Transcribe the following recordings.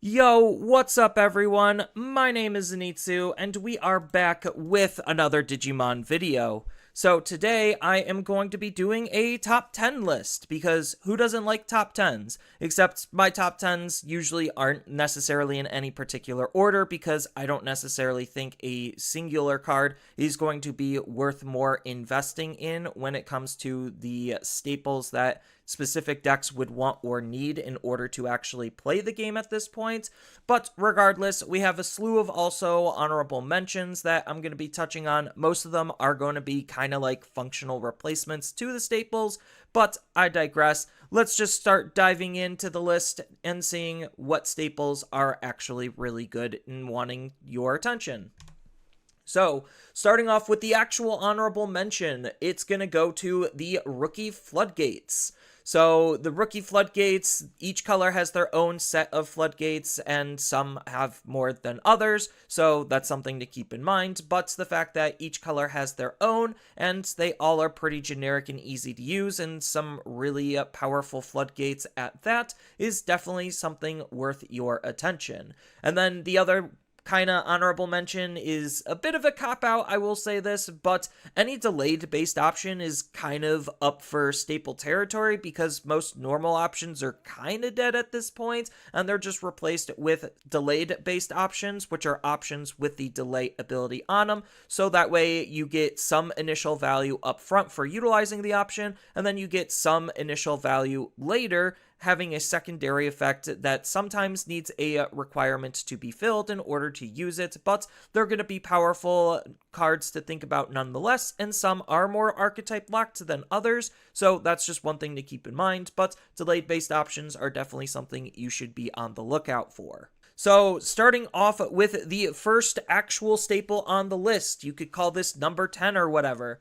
Yo, what's up everyone? My name is Zenitsu, and we are back with another Digimon video. So today I am going to be doing a top 10 list, because who doesn't like top 10s? Except my top 10s usually aren't necessarily in any particular order, because I don't necessarily think a singular card is going to be worth more investing in when it comes to the staples that specific decks would want or need in order to actually play the game at this point. But regardless, we have a slew of also honorable mentions that I'm going to be touching on. Most of them are going to be kind of like functional replacements to the staples, but I digress. Let's just start diving into the list and seeing what staples are actually really good in wanting your attention. So, starting off with the actual honorable mention, it's going to go to the rookie floodgates. So, the rookie floodgates, each color has their own set of floodgates, and some have more than others, so that's something to keep in mind. But the fact that each color has their own, and they all are pretty generic and easy to use, and some really powerful floodgates at that, is definitely something worth your attention. And then the other kind of honorable mention is a bit of a cop-out, I will say this, but any delayed based option is kind of up for staple territory because most normal options are kind of dead at this point, and they're just replaced with delayed based options, which are options with the delay ability on them, so that way you get some initial value up front for utilizing the option, and then you get some initial value later having a secondary effect that sometimes needs a requirement to be filled in order to use it, but they're going to be powerful cards to think about nonetheless, and some are more archetype locked than others, so that's just one thing to keep in mind, but delayed based options are definitely something you should be on the lookout for. So, starting off with the first actual staple on the list, you could call this number 10 or whatever.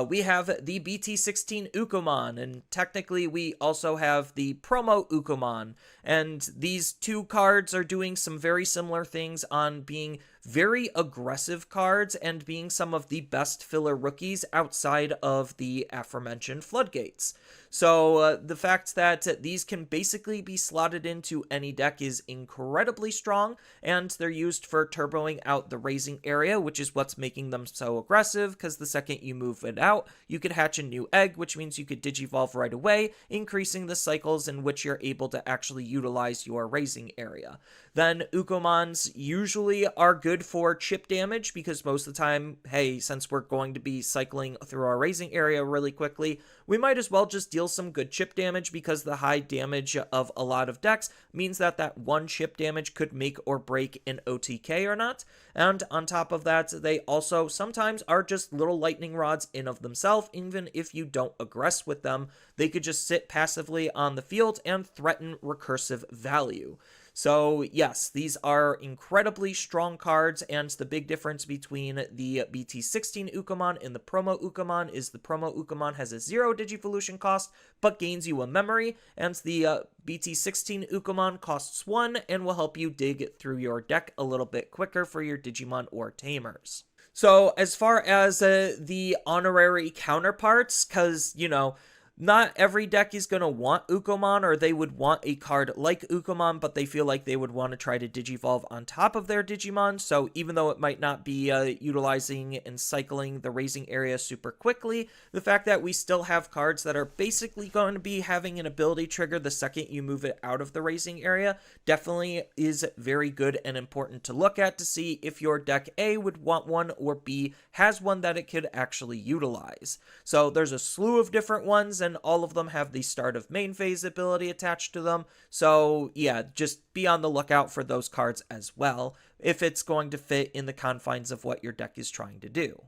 We have the BT16 Ukkomon, and technically we also have the promo Ukkomon. And these two cards are doing some very similar things on being very aggressive cards and being some of the best filler rookies outside of the aforementioned floodgates. So the fact that these can basically be slotted into any deck is incredibly strong, and they're used for turboing out the raising area, which is what's making them so aggressive, because the second you move it out, you could hatch a new egg, which means you could digivolve right away, increasing the cycles in which you're able to actually utilize your raising area. Then Ukkomons usually are good for chip damage, because most of the time, hey, since we're going to be cycling through our raising area really quickly, we might as well just deal some good chip damage, because the high damage of a lot of decks means that that one chip damage could make or break an OTK or not. And on top of that, they also sometimes are just little lightning rods in of themselves. Even if you don't aggress with them, they could just sit passively on the field and threaten recursive value. So yes, these are incredibly strong cards, and the big difference between the BT16 Ukkomon and the promo Ukkomon is the promo Ukkomon has a 0 Digivolution cost, but gains you a memory, and the BT16 Ukkomon costs 1 and will help you dig through your deck a little bit quicker for your Digimon or Tamers. So as far as the honorary counterparts, because, you know, not every deck is going to want Ukkomon, or they would want a card like Ukkomon, but they feel like they would want to try to Digivolve on top of their Digimon, so even though it might not be utilizing and cycling the raising area super quickly, the fact that we still have cards that are basically going to be having an ability trigger the second you move it out of the raising area definitely is very good and important to look at to see if your deck A would want one, or B has one that it could actually utilize. So there's a slew of different ones, and all of them have the start of main phase ability attached to them. So yeah, just be on the lookout for those cards as well, if it's going to fit in the confines of what your deck is trying to do.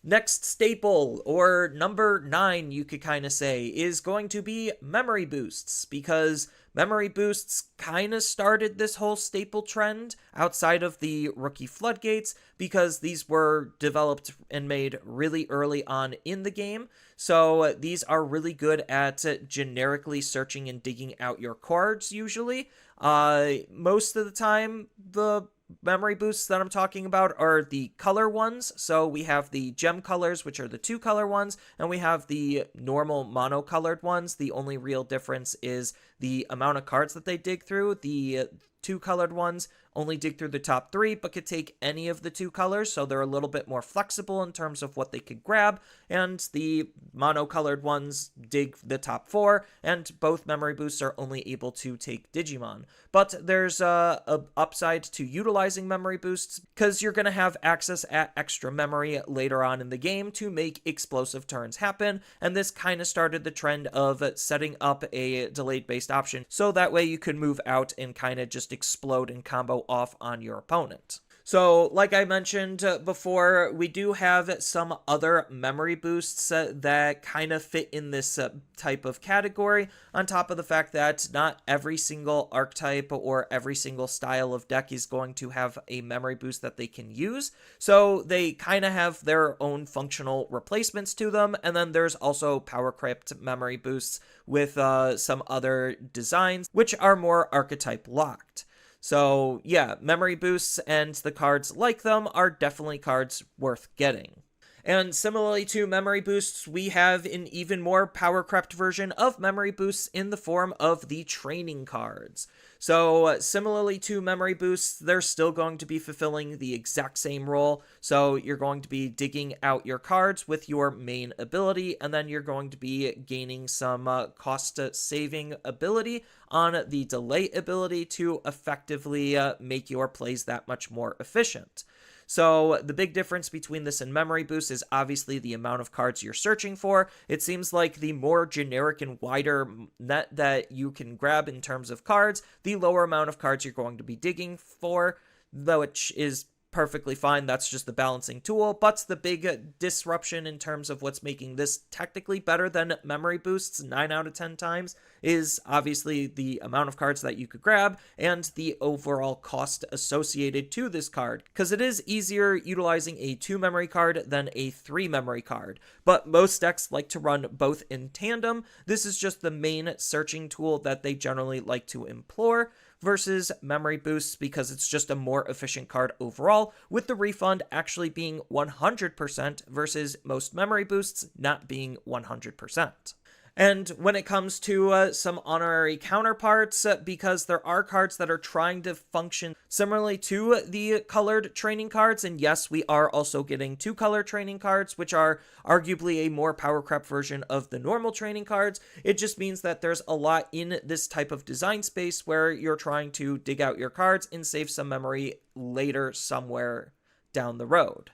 Next staple, or number 9 you could kind of say, is going to be memory boosts, because memory boosts kind of started this whole staple trend outside of the rookie floodgates, because these were developed and made really early on in the game. So these are really good at generically searching and digging out your cards usually. Most of the time, the memory boosts that I'm talking about are the color ones. So we have the gem colors, which are the 2-color ones, and we have the normal monocolored ones. The only real difference is the amount of cards that they dig through. The 2-colored ones only dig through the top 3, but could take any of the 2 colors, so they're a little bit more flexible in terms of what they could grab, and the monocolored ones dig the top 4, and both memory boosts are only able to take Digimon. But there's a upside to utilizing memory boosts, because you're going to have access at extra memory later on in the game to make explosive turns happen, and this kind of started the trend of setting up a delayed based option, so that way you could move out and kind of just explode and combo off on your opponent. So, like I mentioned before, we do have some other memory boosts that kind of fit in this type of category, on top of the fact that not every single archetype or every single style of deck is going to have a memory boost that they can use. So, they kind of have their own functional replacements to them, and then there's also power crypt memory boosts with some other designs, which are more archetype locked. So yeah, memory boosts and the cards like them are definitely cards worth getting. And similarly to memory boosts, we have an even more power crept version of memory boosts in the form of the training cards. So similarly to memory boosts, they're still going to be fulfilling the exact same role. So you're going to be digging out your cards with your main ability, and then you're going to be gaining some cost saving ability on the delay ability to effectively make your plays that much more efficient. So the big difference between this and memory boost is obviously the amount of cards you're searching for. It seems like the more generic and wider net that you can grab in terms of cards, the lower amount of cards you're going to be digging for, which is perfectly fine. That's just the balancing tool. But the big disruption in terms of what's making this technically better than memory boosts 9 out of 10 times is obviously the amount of cards that you could grab and the overall cost associated to this card, because it is easier utilizing a 2 memory card than a 3 memory card, but most decks like to run both in tandem. This is just the main searching tool that they generally like to employ versus memory boosts, because it's just a more efficient card overall, with the refund actually being 100% versus most memory boosts not being 100%. And when it comes to some honorary counterparts, because there are cards that are trying to function similarly to the colored training cards, and yes, we are also getting 2-color training cards, which are arguably a more power crept version of the normal training cards. It just means that there's a lot in this type of design space where you're trying to dig out your cards and save some memory later somewhere down the road.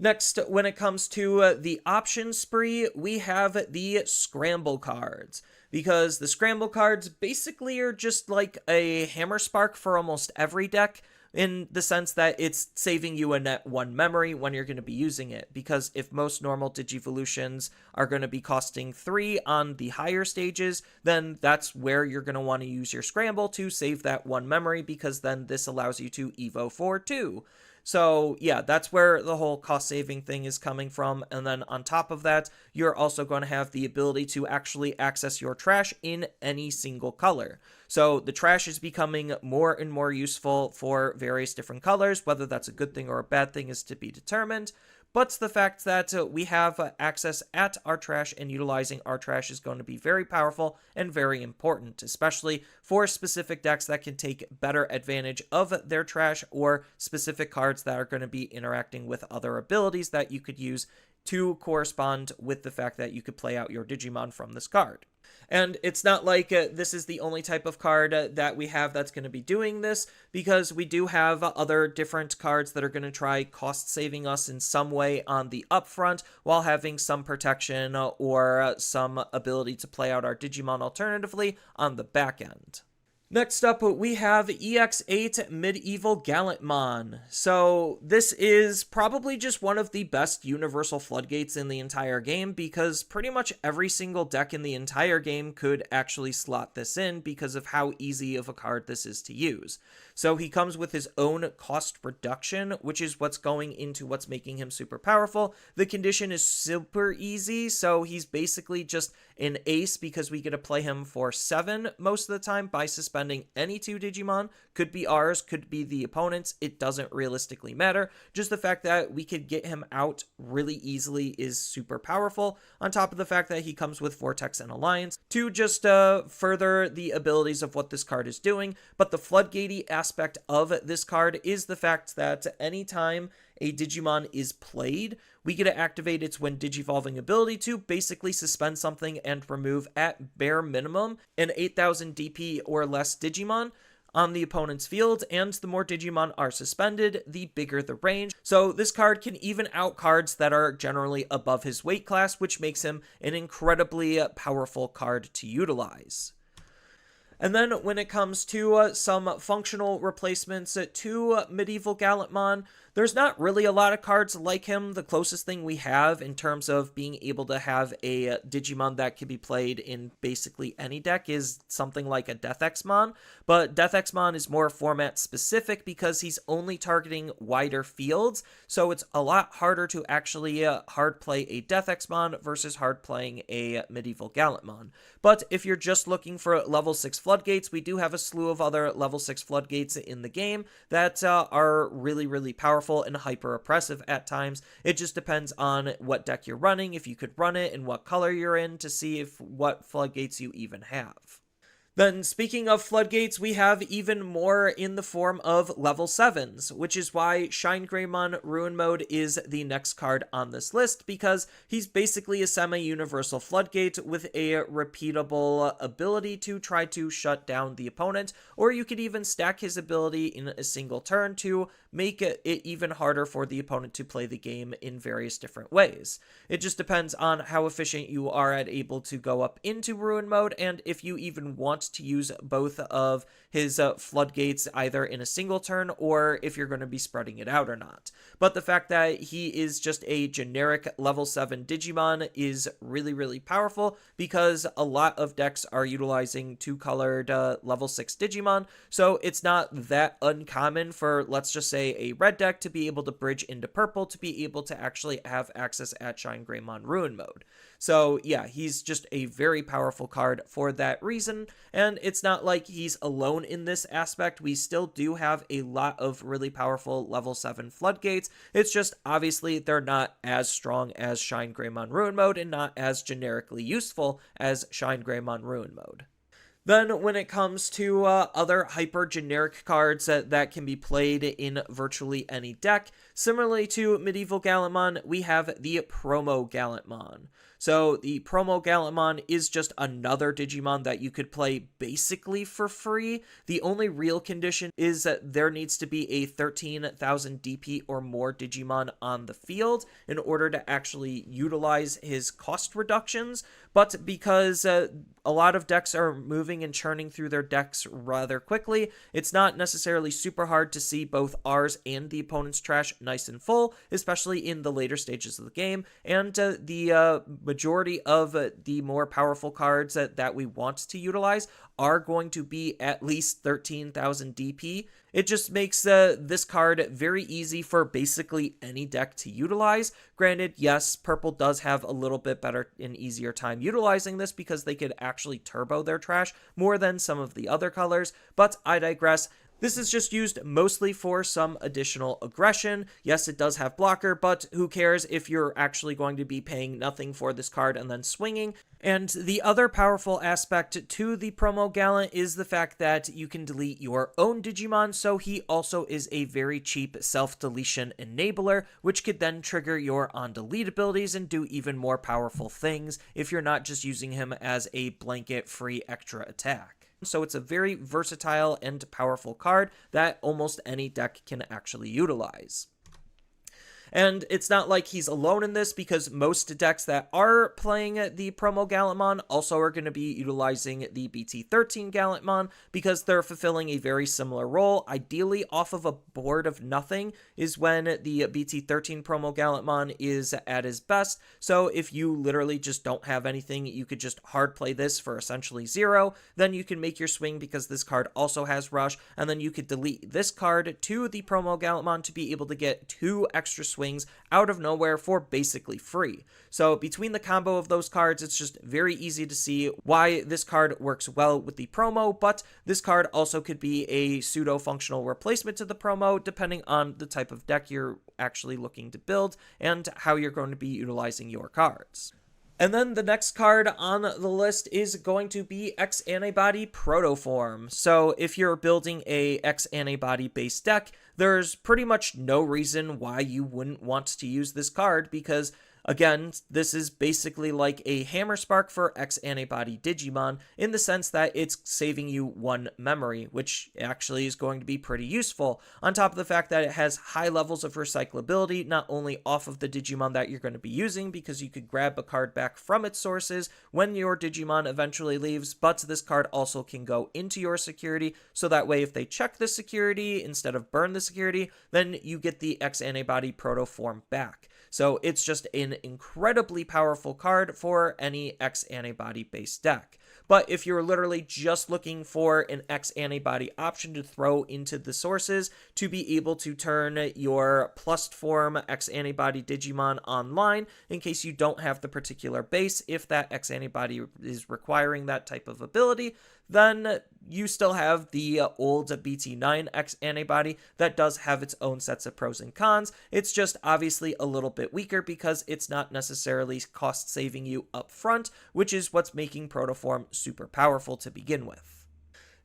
Next, when it comes to the option spree, we have the Scramble cards, because the Scramble cards basically are just like a hammer spark for almost every deck, in the sense that it's saving you a net 1 memory when you're going to be using it, because if most normal Digivolutions are going to be costing 3 on the higher stages, then that's where you're going to want to use your Scramble to save that 1 memory, because then this allows you to Evo for 2. So yeah, that's where the whole cost saving thing is coming from. And then on top of that, you're also going to have the ability to actually access your trash in any single color. So the trash is becoming more and more useful for various different colors. Whether that's a good thing or a bad thing is to be determined. But the fact that we have access at our trash and utilizing our trash is going to be very powerful and very important, especially for specific decks that can take better advantage of their trash, or specific cards that are going to be interacting with other abilities that you could use to correspond with the fact that you could play out your Digimon from this card. And it's not like this is the only type of card that we have that's going to be doing this, because we do have other different cards that are going to try cost saving us in some way on the upfront, while having some protection or some ability to play out our Digimon alternatively on the back end. Next up, we have EX8 Medieval Gallantmon. So this is probably just one of the best universal floodgates in the entire game, because pretty much every single deck in the entire game could actually slot this in because of how easy of a card this is to use. So he comes with his own cost reduction, which is what's going into what's making him super powerful. The condition is super easy, so he's basically just an ace, because we get to play him for 7 most of the time by suspending any 2 Digimon, Could be ours, could be the opponent's. It doesn't realistically matter. Just the fact that we could get him out really easily is super powerful, on top of the fact that he comes with Vortex and Alliance to just further the abilities of what this card is doing. But the floodgatey aspect of this card is the fact that anytime a Digimon is played, we get to activate its when Digivolving ability to basically suspend something and remove, at bare minimum, an 8000 DP or less Digimon on the opponent's field, and the more Digimon are suspended, the bigger the range. So this card can even out cards that are generally above his weight class, which makes him an incredibly powerful card to utilize. And then when it comes to some functional replacements to Medieval Gallantmon, there's not really a lot of cards like him. The closest thing we have in terms of being able to have a Digimon that can be played in basically any deck is something like a Deathexmon, but Deathexmon is more format specific because he's only targeting wider fields, so it's a lot harder to actually hard play a Deathexmon versus hard playing a Medieval Gallantmon. But if you're just looking for level 6 floodgates, we do have a slew of other level 6 floodgates in the game that are really, really powerful and hyper oppressive at times. It just depends on what deck you're running, if you could run it, and what color you're in to see what floodgates you even have. Then, speaking of floodgates, we have even more in the form of level 7s, which is why Shine Greymon Ruin Mode is the next card on this list, because he's basically a semi-universal floodgate with a repeatable ability to try to shut down the opponent, or you could even stack his ability in a single turn to make it even harder for the opponent to play the game in various different ways. It just depends on how efficient you are at able to go up into Ruin Mode, and if you even want to use both of his floodgates either in a single turn or if you're going to be spreading it out or not. But the fact that he is just a generic level 7 Digimon is really, really powerful because a lot of decks are utilizing two-colored level 6 Digimon, so it's not that uncommon for, let's just say, a red deck to be able to bridge into purple to be able to actually have access at Shine Greymon Ruin Mode. So yeah, he's just a very powerful card for that reason, and it's not like he's alone in this aspect. We still do have a lot of really powerful level 7 floodgates. It's just obviously they're not as strong as Shine Greymon Ruin Mode and not as generically useful as Shine Greymon Ruin Mode. Then when it comes to other hyper-generic cards that can be played in virtually any deck, similarly to Medieval Gallantmon, we have the Promo Gallantmon. So the Promo Gallantmon is just another Digimon that you could play basically for free. The only real condition is that there needs to be a 13,000 DP or more Digimon on the field in order to actually utilize his cost reductions. But because a lot of decks are moving and churning through their decks rather quickly, it's not necessarily super hard to see both ours and the opponent's trash nice and full, especially in the later stages of the game, and the majority of the more powerful cards that we want to utilize are going to be at least 13,000 DP. It just makes this card very easy for basically any deck to utilize. Granted, yes, purple does have a little bit better and easier time utilizing this because they could actually turbo their trash more than some of the other colors, but I digress. This is just used mostly for some additional aggression. Yes, it does have blocker, but who cares if you're actually going to be paying nothing for this card and then swinging. And the other powerful aspect to the Promo Gallant is the fact that you can delete your own Digimon, so he also is a very cheap self-deletion enabler, which could then trigger your on-delete abilities and do even more powerful things if you're not just using him as a blanket free extra attack. So it's a very versatile and powerful card that almost any deck can actually utilize. And it's not like he's alone in this, because most decks that are playing the Promo Gallantmon also are going to be utilizing the BT13 Gallantmon, because they're fulfilling a very similar role. Ideally, off of a board of nothing is when the BT13 Promo Gallantmon is at his best. So if you literally just don't have anything, you could just hard play this for essentially 0. Then you can make your swing because this card also has Rush, and then you could delete this card to the Promo Gallantmon to be able to get 2 extra swings swings out of nowhere for basically free. So between the combo of those cards, it's just very easy to see why this card works well with the promo, but this card also could be a pseudo-functional replacement to the promo depending on the type of deck you're actually looking to build and how you're going to be utilizing your cards. And then the next card on the list is going to be X Antibody Protoform. So if you're building a X Antibody based deck, there's pretty much no reason why you wouldn't want to use this card because, again, this is basically like a Hammer Spark for X Antibody Digimon in the sense that it's saving you 1 memory, which actually is going to be pretty useful, on top of the fact that it has high levels of recyclability, not only off of the Digimon that you're going to be using, because you could grab a card back from its sources when your Digimon eventually leaves, but this card also can go into your security, so that way if they check the security instead of burn the security, then you get the X Antibody Protoform back. So it's just an incredibly powerful card for any X Antibody based deck. But if you're literally just looking for an X Antibody option to throw into the sources to be able to turn your plus form X Antibody Digimon online in case you don't have the particular base, if that X Antibody is requiring that type of ability, then you still have the old BT9 X Antibody that does have its own sets of pros and cons. It's just obviously a little bit weaker because it's not necessarily cost saving you up front, which is what's making Protoform super powerful to begin with.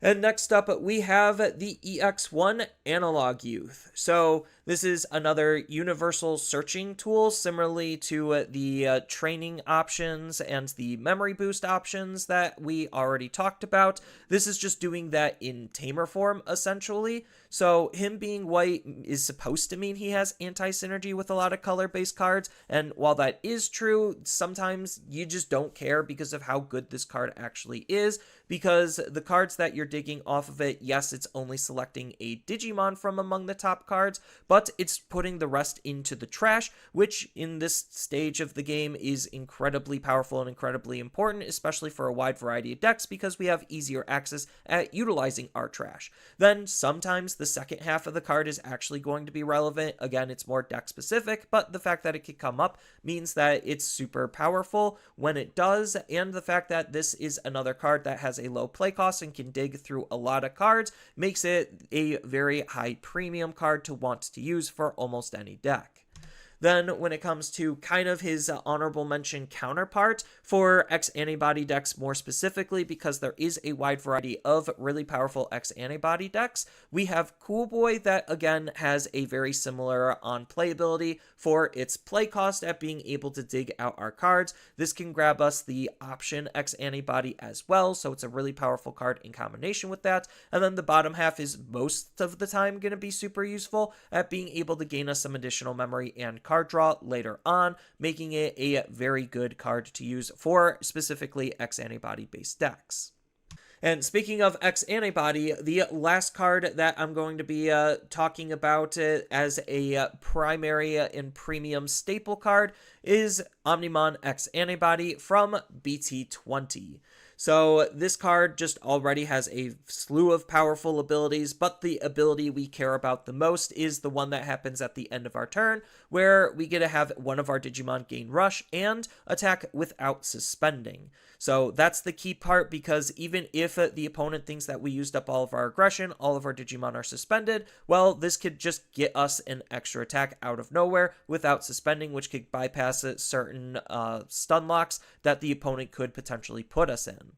And next up, we have the EX1 Analog Youth. So this is another universal searching tool, similarly to the training options and the memory boost options that we already talked about. This is just doing that in tamer form, essentially. So him being white is supposed to mean he has anti-synergy with a lot of color-based cards, and while that is true, sometimes you just don't care because of how good this card actually is, because the cards that you're digging off of it, yes, it's only selecting a Digimon from among the top cards, but it's putting the rest into the trash, which in this stage of the game is incredibly powerful and incredibly important, especially for a wide variety of decks, because we have easier access at utilizing our trash. Then sometimes the second half of the card is actually going to be relevant. Again, it's more deck specific, but the fact that it could come up means that it's super powerful when it does, and the fact that this is another card that has a low play cost and can dig through a lot of cards makes it a very high premium card to want to use for almost any deck. Then when it comes to kind of his honorable mention counterpart for X Antibody decks more specifically, because there is a wide variety of really powerful X Antibody decks, we have Cool Boy that again has a very similar on playability for its play cost at being able to dig out our cards. This can grab us the option X Antibody as well, so it's a really powerful card in combination with that. And then the bottom half is most of the time going to be super useful at being able to gain us some additional memory and card draw later on, making it a very good card to use for specifically X Antibody based decks. And speaking of X Antibody, the last card that I'm going to be talking about as a primary and premium staple card is Omnimon X Antibody from BT20. So this card just already has a slew of powerful abilities, but the ability we care about the most is the one that happens at the end of our turn, where we get to have one of our Digimon gain Rush and attack without suspending. So that's the key part, because even if the opponent thinks that we used up all of our aggression, all of our Digimon are suspended, well, this could just get us an extra attack out of nowhere without suspending, which could bypass certain stun locks that the opponent could potentially put us in.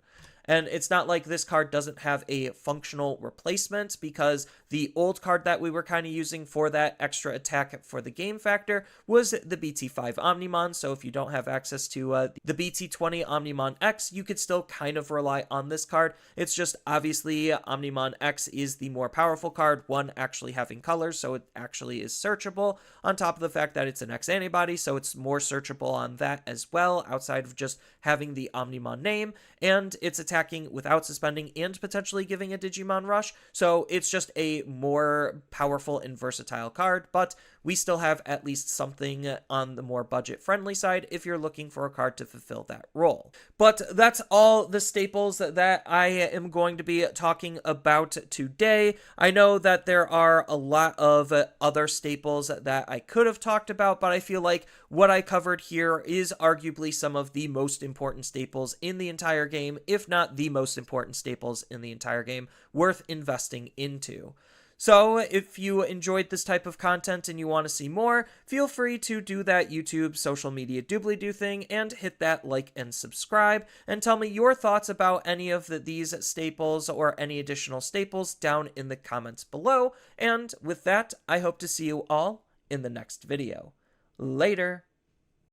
And it's not like this card doesn't have a functional replacement, because the old card that we were kind of using for that extra attack for the game factor was the BT5 Omnimon. So if you don't have access to the BT20 Omnimon X, you could still kind of rely on this card. It's just obviously Omnimon X is the more powerful card, one actually having colors, so it actually is searchable, on top of the fact that it's an X Antibody, so it's more searchable on that as well, outside of just having the Omnimon name, and it's attacking without suspending and potentially giving a Digimon Rush, so it's just a more powerful and versatile card. But we still have at least something on the more budget-friendly side if you're looking for a card to fulfill that role. But that's all the staples that I am going to be talking about today. I know that there are a lot of other staples that I could have talked about, but I feel like what I covered here is arguably some of the most important staples in the entire game, if not the most important staples in the entire game, worth investing into. So if you enjoyed this type of content and you want to see more, feel free to do that YouTube social media doobly-doo thing and hit that like and subscribe, and tell me your thoughts about any of these staples or any additional staples down in the comments below. And with that, I hope to see you all in the next video. Later.